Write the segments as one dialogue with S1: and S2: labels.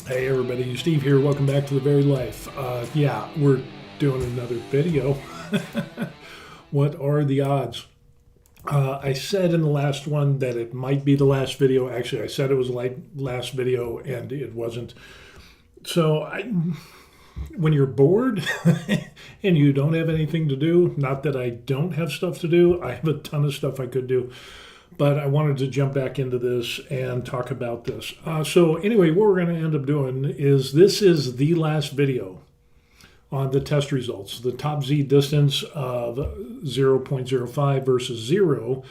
S1: Hey everybody, Steve here. Welcome back to The Very Life. Yeah, we're doing another video. What are the odds? I said in the last one that it might be the last video. Actually, I said it was like last video and it wasn't. So when you're bored and you don't have anything to do, not that I don't have stuff to do, I have a ton of stuff I could do. But I wanted to jump back into this and talk about this. So anyway, what we're going to end up doing is this is the last video on the test results. The top Z distance of 0.05 versus 0.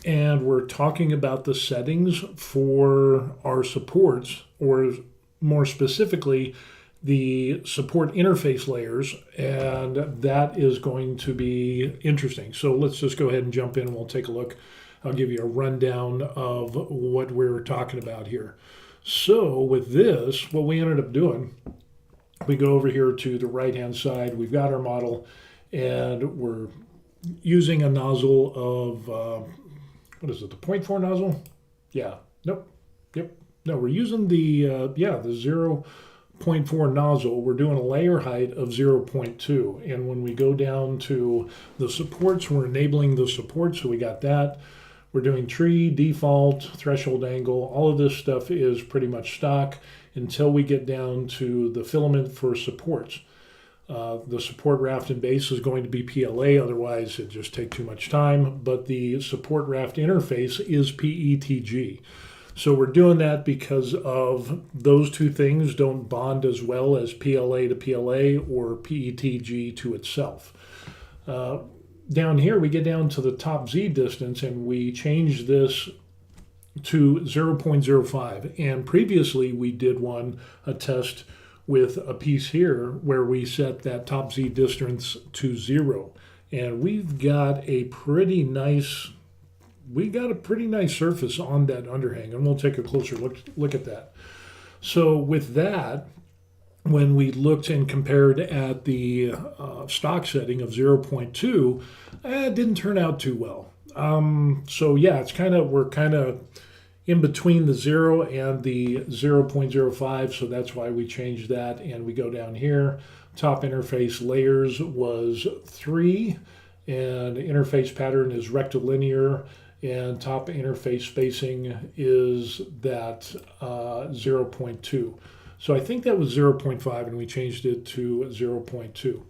S1: And we're talking about the settings for our supports, or more specifically, the support interface layers. And that is going to be interesting. So let's just go ahead and jump in and we'll take a look. I'll give you a rundown of what we're talking about here. So with this, what we ended up doing, we go over here to the right-hand side. We've got our model, and we're using a nozzle of, what is it, the 0.4 nozzle? Yeah, nope, yep. No, we're using the 0.4 nozzle. We're doing a layer height of 0.2. And when we go down to the supports, we're enabling the support, so we got that. We're doing tree, default, threshold angle. All of this stuff is pretty much stock until we get down to the filament for supports. The support raft and base is going to be PLA, otherwise it'd just take too much time. But the support raft interface is PETG. So we're doing that because of those two things don't bond as well as PLA to PLA or PETG to itself. Down here, we get down to the top Z distance, and we change this to 0.05. And previously, we did a test with a piece here where we set that top Z distance to 0. And we've got a pretty nice surface on that underhang, and we'll take a closer look at that. So with that, when we looked and compared at the stock setting of 0.2, it didn't turn out too well. So yeah, we're kind of in between the 0 and the 0.05, so that's why we changed that. And we go down here. Top interface layers was 3, and interface pattern is rectilinear, and top interface spacing is that 0.2. So I think that was 0.5, and we changed it to 0.2.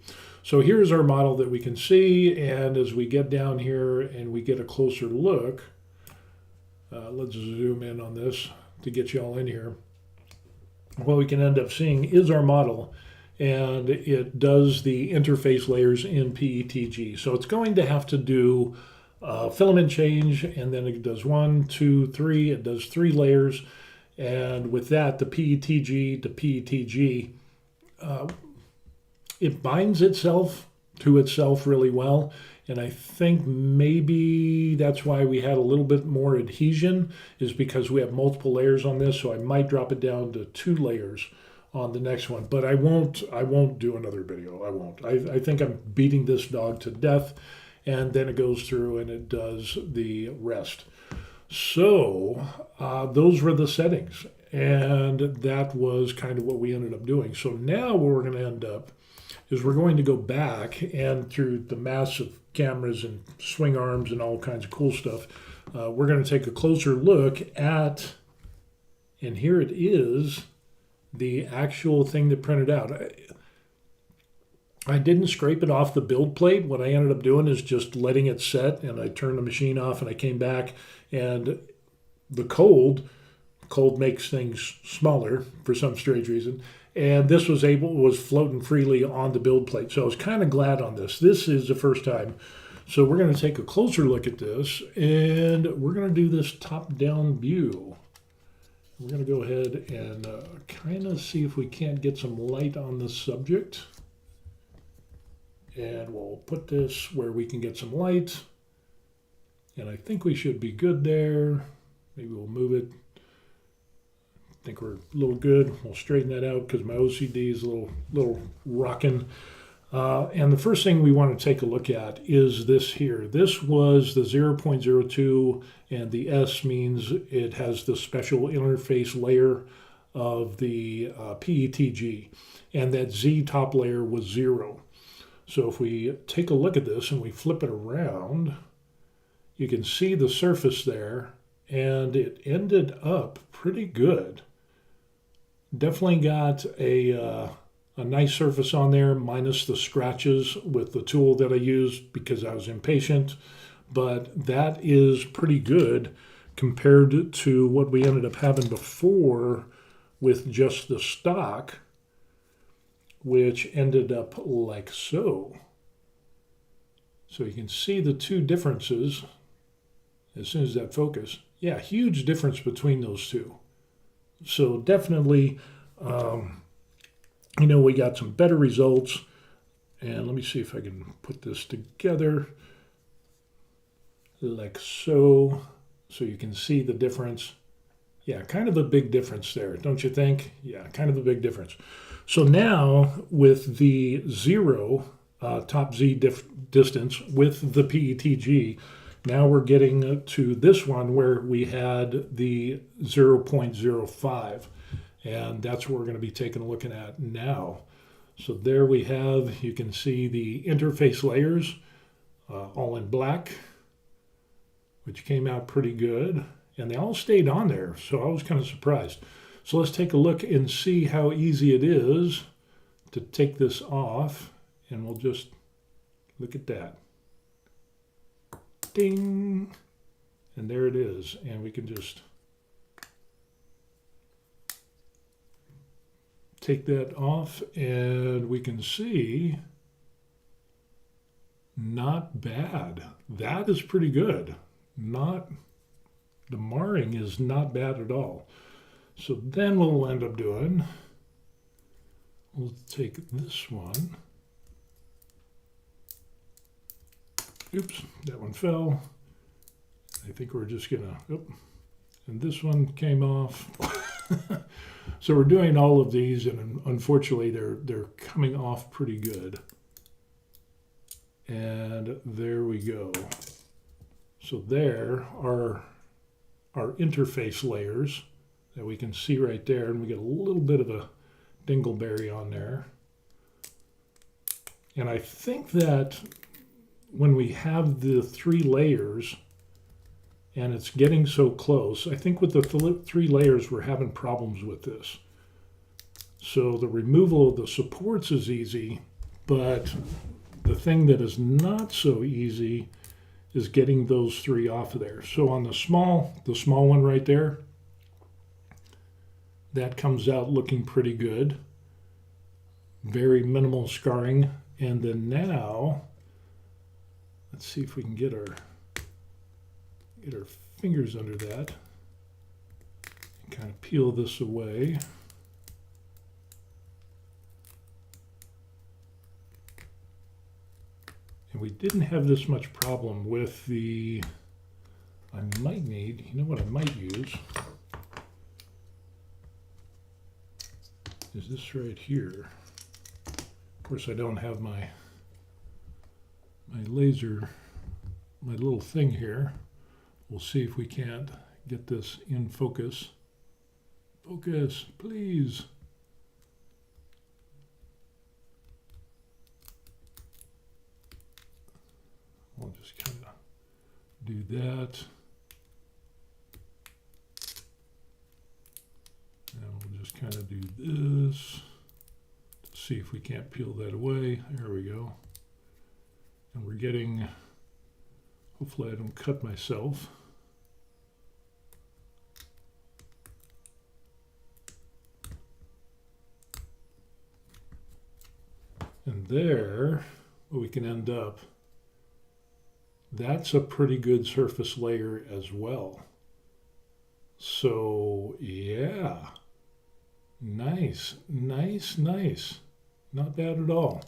S1: So here's our model that we can see, and as we get down here and we get a closer look, let's zoom in on this to get you all in here. What we can end up seeing is our model, and it does the interface layers in PETG. So it's going to have to do filament change, and then it does 1, 2, 3. It does 3 layers. And with that, the PETG to PETG, it binds itself to itself really well. And I think maybe that's why we had a little bit more adhesion, is because we have multiple layers on this. So I might drop it down to 2 layers on the next one. But I won't do another video. I won't. I think I'm beating this dog to death. And then it goes through and it does the rest. So those were the settings, and that was kind of what we ended up doing. So now what we're going to end up is we're going to go back, and through the massive cameras and swing arms and all kinds of cool stuff, we're going to take a closer look at, and here it is, the actual thing that printed out. I didn't scrape it off the build plate. What I ended up doing is just letting it set, and I turned the machine off and I came back, and the cold makes things smaller for some strange reason. And this was floating freely on the build plate. So I was kind of glad on this. This is the first time. So we're going to take a closer look at this, and we're going to do this top-down view. We're going to go ahead and kind of see if we can't get some light on the subject. And we'll put this where we can get some light. And I think we should be good there. Maybe we'll move it. I think we're a little good. We'll straighten that out because my OCD is a little rocking. And the first thing we want to take a look at is this here. This was the 0.02, and the S means it has the special interface layer of the PETG, and that Z top layer was 0. So if we take a look at this and we flip it around, you can see the surface there, and it ended up pretty good. Definitely got a nice surface on there, minus the scratches with the tool that I used because I was impatient. But that is pretty good compared to what we ended up having before with just the stock, which ended up like so. So you can see the two differences as soon as that focus. Yeah, huge difference between those two. So definitely, we got some better results. And let me see if I can put this together like so. So you can see the difference. Yeah, kind of a big difference there, don't you think? Yeah, kind of a big difference. So now with the 0 top Z distance with the PETG, now we're getting to this one where we had the 0.05, and that's what we're going to be taking a look at now. So there we have, you can see the interface layers all in black, which came out pretty good, and they all stayed on there, so I was kind of surprised. So let's take a look and see how easy it is to take this off, and we'll just look at that. Ding! And there it is, and we can just take that off, and we can see not bad. That is pretty good. The marring is not bad at all. So then what we'll end up doing, we'll take this one. Oops, that one fell. I think we're just gonna, and this one came off. So we're doing all of these, and unfortunately they're coming off pretty good. And there we go. So there are our interface layers that we can see right there, and we get a little bit of a dingleberry on there. And I think that when we have the 3 layers and it's getting so close, I think with the 3 layers we're having problems with this. So the removal of the supports is easy, but the thing that is not so easy is getting those 3 off of there. So on the small one right there, that comes out looking pretty good. Very minimal scarring. And then now, let's see if we can get our fingers under that and kind of peel this away. And we didn't have this much problem with the, I might need, you know what I might use? Is this right here. Of course I don't have my laser, my little thing here. We'll see if we can't get this in focus. Focus, please. I'll just kind of do that. And we'll just kind of do this to see if we can't peel that away. There we go. And we're getting, hopefully I don't cut myself. And there, we can end up, that's a pretty good surface layer as well. So yeah, nice, nice, nice. Not bad at all.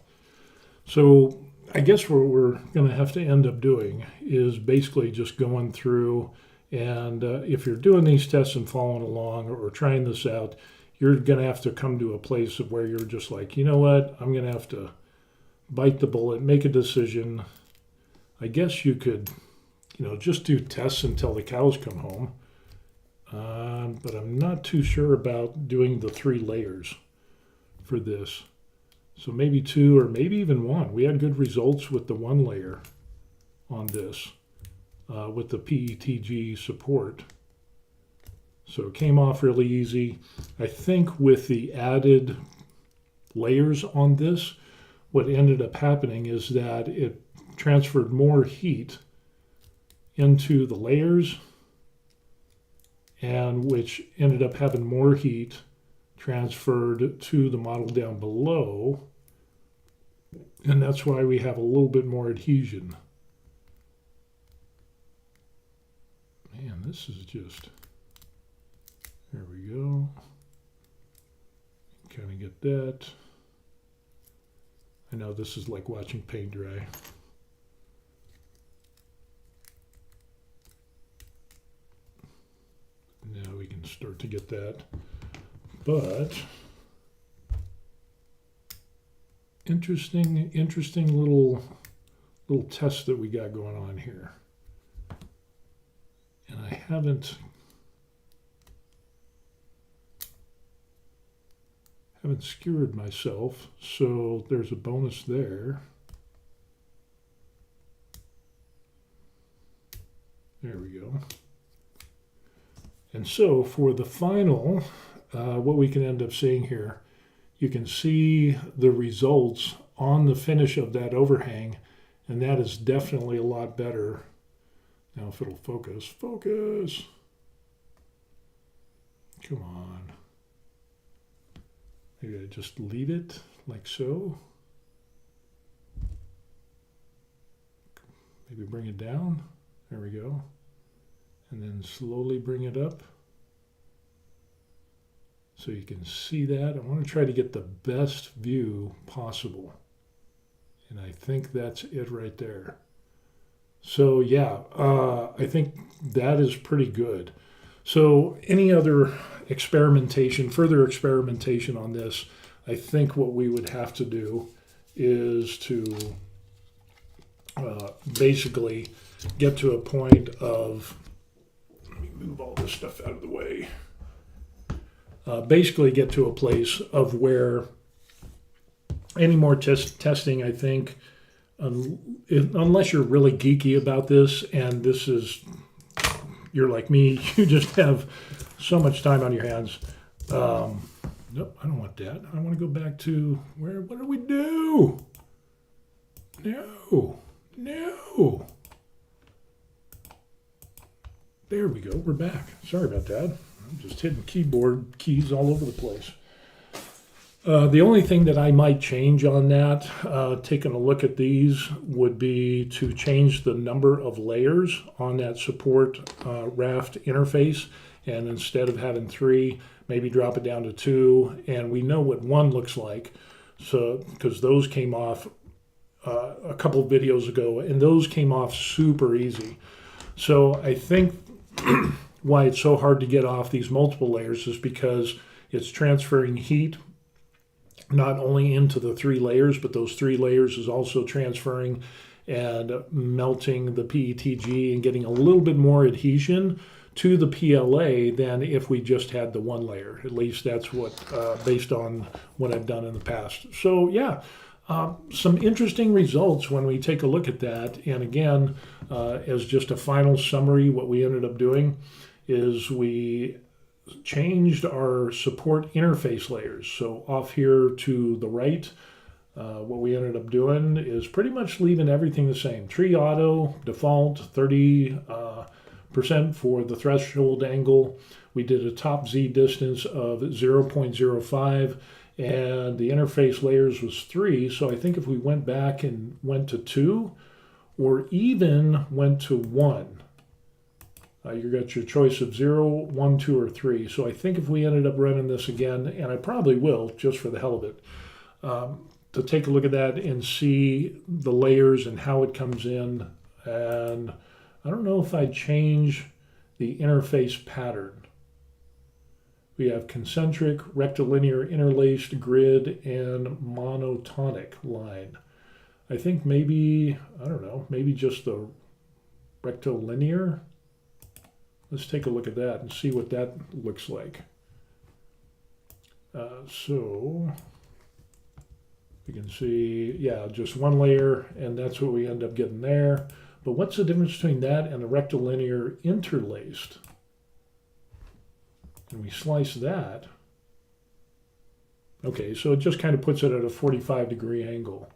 S1: So I guess what we're going to have to end up doing is basically just going through, and if you're doing these tests and following along or trying this out, you're going to have to come to a place of where you're just like, you know what, I'm going to have to bite the bullet, make a decision. I guess you could, just do tests until the cows come home. can, but I'm not too sure about doing the 3 layers for this. So maybe 2 or maybe even 1. We had good results with the 1 layer on this with the PETG support. So it came off really easy. I think with the added layers on this, what ended up happening is that it transferred more heat into the layers, and which ended up having more heat transferred to the model down below, and that's why we have a little bit more adhesion. Man, this is just, there we go. Kind of get that. I know this is like watching paint dry. Now we can start to get that, but interesting little test that we got going on here, and I haven't skewered myself, so there's a bonus there. There we go. And so for the final, what we can end up seeing here, you can see the results on the finish of that overhang, and that is definitely a lot better. Now if it'll focus. Come on. Maybe I just leave it like so. Maybe bring it down. There we go. And then slowly bring it up so you can see that. I want to try to get the best view possible. And I think that's it right there. So yeah, I think that is pretty good. So any other experimentation, further experimentation on this, I think what we would have to do is to basically get to a point of, let me move all this stuff out of the way, basically get to a place of where any more testing, I think, unless you're really geeky about this, and this is, you're like me, you just have so much time on your hands. Nope, I don't want that. I want to go back to where, what did we do? No. There we go, we're back. Sorry about that. I'm just hitting keyboard keys all over the place. The only thing that I might change on that, taking a look at these, would be to change the number of layers on that support raft interface, and instead of having 3, maybe drop it down to 2, and we know what 1 looks like, so because those came off a couple of videos ago, and those came off super easy. So I think why it's so hard to get off these multiple layers is because it's transferring heat not only into the 3 layers, but those 3 layers is also transferring and melting the PETG and getting a little bit more adhesion to the PLA than if we just had the 1 layer. At least that's what, based on what I've done in the past. So yeah, some interesting results when we take a look at that. And again, as just a final summary, what we ended up doing is we changed our support interface layers. So off here to the right, what we ended up doing is pretty much leaving everything the same. Tree auto, default, 30% for the threshold angle. We did a top Z distance of 0.05, and the interface layers was 3. So I think if we went back and went to 2, or even went to 1, you got your choice of 0, 1, 2, or 3. So I think if we ended up running this again, and I probably will just for the hell of it, to take a look at that and see the layers and how it comes in. And I don't know if I'd change the interface pattern. We have concentric, rectilinear, interlaced, grid, and monotonic line. I think maybe, I don't know, maybe just the rectilinear. let's take a look at that and see what that looks like. So you can see, yeah, just one layer, and that's what we end up getting there. But what's the difference between that and a rectilinear interlaced? And we slice that. Okay, so it just kind of puts it at a 45-degree angle.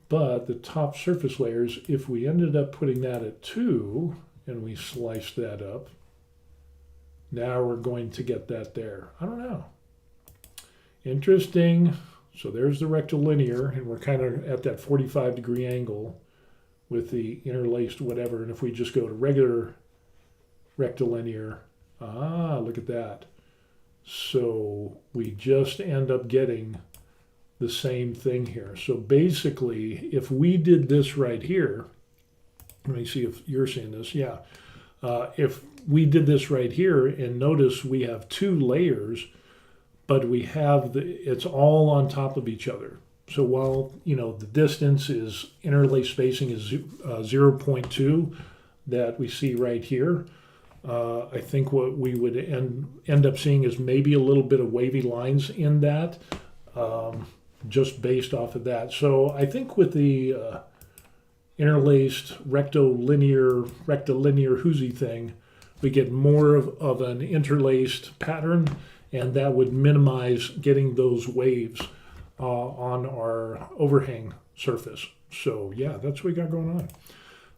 S1: But the top surface layers, if we ended up putting that at 2 and we slice that up, now we're going to get that there. I don't know. Interesting. So there's the rectilinear, and we're kind of at that 45-degree angle with the interlaced whatever. And if we just go to regular rectilinear, look at that. So we just end up getting the same thing here. So basically, if we did this right here, let me see if you're seeing this. Yeah. If we did this right here, and notice we have 2 layers, but we have it's all on top of each other. So while, you know, the distance is interlace spacing is 0.2 that we see right here, I think what we would end up seeing is maybe a little bit of wavy lines in that, just based off of that. So I think with the interlaced rectilinear Hoosie thing, we get more of an interlaced pattern, and that would minimize getting those waves on our overhang surface. So yeah, that's what we got going on.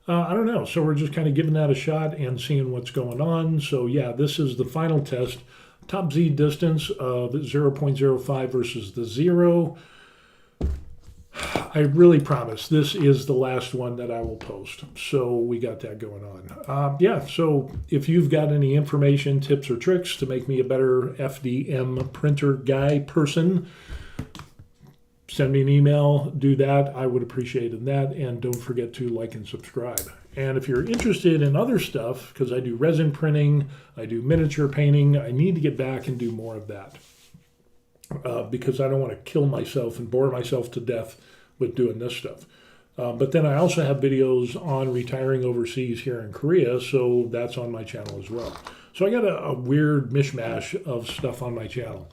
S1: I don't know. So we're just kind of giving that a shot and seeing what's going on. So yeah, this is the final test. Top Z distance of 0.05 versus the 0. I really promise this is the last one that I will post. So we got that going on. Yeah, so if you've got any information, tips, or tricks to make me a better FDM printer guy person, send me an email, do that. I would appreciate that. And don't forget to like and subscribe. And if you're interested in other stuff, because I do resin printing, I do miniature painting, I need to get back and do more of that. Because I don't want to kill myself and bore myself to death with doing this stuff. But then I also have videos on retiring overseas here in Korea, so that's on my channel as well. So I got a weird mishmash of stuff on my channel.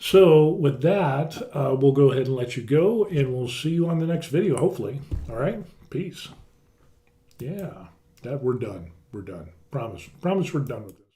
S1: So with that, we'll go ahead and let you go, and we'll see you on the next video, hopefully. All right? Peace. Yeah, we're done. We're done. Promise. Promise we're done with it.